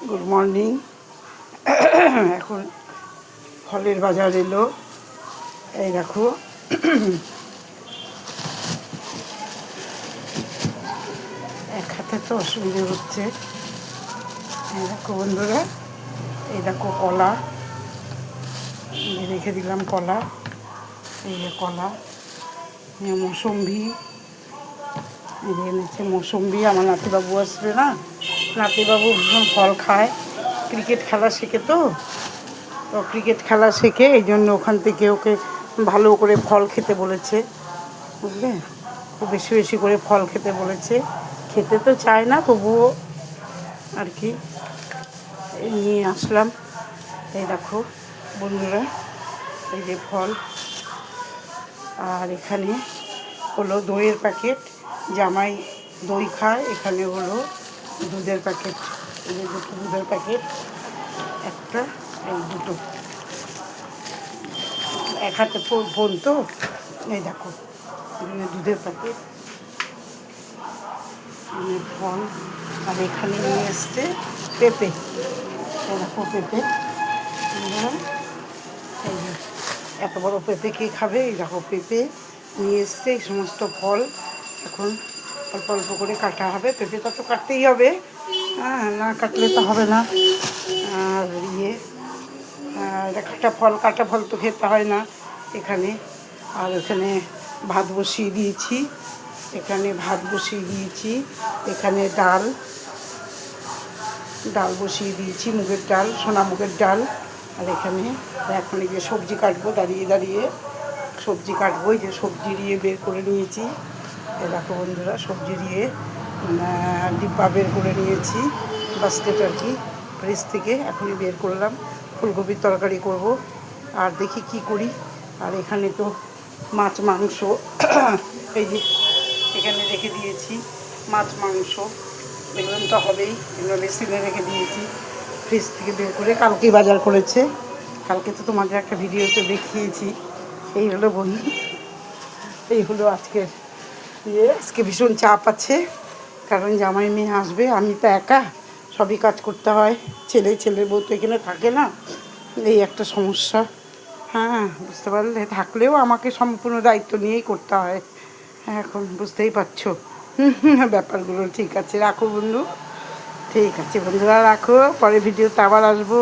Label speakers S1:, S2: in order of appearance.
S1: Good morning. এখন ফলের বাজার এলো। এই দেখো, এক হাতে তো অসুবিধে হচ্ছে। এই দেখো বন্ধুরা, এই দেখো কলা রেখে দিলাম, কলা, এই যে কলা, মৌসম্বি, এই যে এনেছে মৌসম্বি। আমার নাতিবাবু আসবে না, নাতিবাবু ভীষণ ফল খায়, ক্রিকেট খেলা শেখে তো ক্রিকেট খেলা শেখে, এই জন্য ওখান থেকে ওকে ভালো করে ফল খেতে বলেছে, বুঝলে, খুব বেশি বেশি করে ফল খেতে বলেছে। খেতে তো চায় না, তবুও আর কি এই নিয়ে আসলাম। এই দেখো বন্ধুরা, এই যে ফল। আর এখানে হলো দইয়ের প্যাকেট, জামাই দই খায়। এখানে হলো দুধের প্যাকেট, এই যে দুটো দুধের প্যাকেট, একটা, এই দুটো, এক হাতে ফোন তো। এই দেখো দুধের প্যাকেট, ফল। আর এখানে নিয়ে এসছে পেঁপে, এই দেখো পেঁপে। এই যে এত বড় পেঁপে কে খাবে? এই দেখো পেঁপে নিয়ে এসছে, এই সমস্ত ফল এখন অল্প অল্প করে কাটা হবে। পেঁপেটা তো কাটতেই হবে, হ্যাঁ, না কাটলে তো হবে না। আর কাটা ফল তো খেতে হয় না এখানে। আর এখানে ভাত বসিয়ে দিয়েছি, এখানে ডাল বসিয়ে দিয়েছি, মুগের ডাল, সোনা মুগের ডাল। আর এখানে এখন এই যে সবজি কাটবো, দাঁড়িয়ে দাঁড়িয়ে সবজি কাটবো। এই যে সবজি দিয়ে বের করে নিয়েছি, এই দেখো বন্ধুরা, সবজি দিয়ে ডিব্বা বের করে নিয়েছি, বাস্কেট আর কি, ফ্রিজ থেকে এখনই বের করলাম। ফুলকপির তরকারি করব, আর দেখি কি করি। আর এখানে তো মাছ মাংস এই যে এখানে রেখে দিয়েছি, মাছ মাংস এগুলো তো হবেই, এগুলো বেসিনে রেখে দিয়েছি, ফ্রিজ থেকে বের করে। কালকেই বাজার করেছে, কালকে তো তোমাদের একটা ভিডিওতে দেখিয়েছি। এই হলো বন্ধু, এই হলো আজকে ভীষণ চাপ আছে, কারণ জামাই মেয়ে আসবে, আমি তো একা, সবই কাজ করতে হয়। ছেলের বউ তো এখানে থাকে না, এই একটা সমস্যা। হ্যাঁ, বুঝতে পারলে, থাকলেও আমাকে সম্পূর্ণ দায়িত্ব নিয়েই করতে হয়। এখন বুঝতেই পারছো ব্যাপারগুলো। ঠিক আছে, রাখো বন্ধু, ঠিক আছে বন্ধুরা, রাখো, পরে ভিডিওতে আবার আসবো।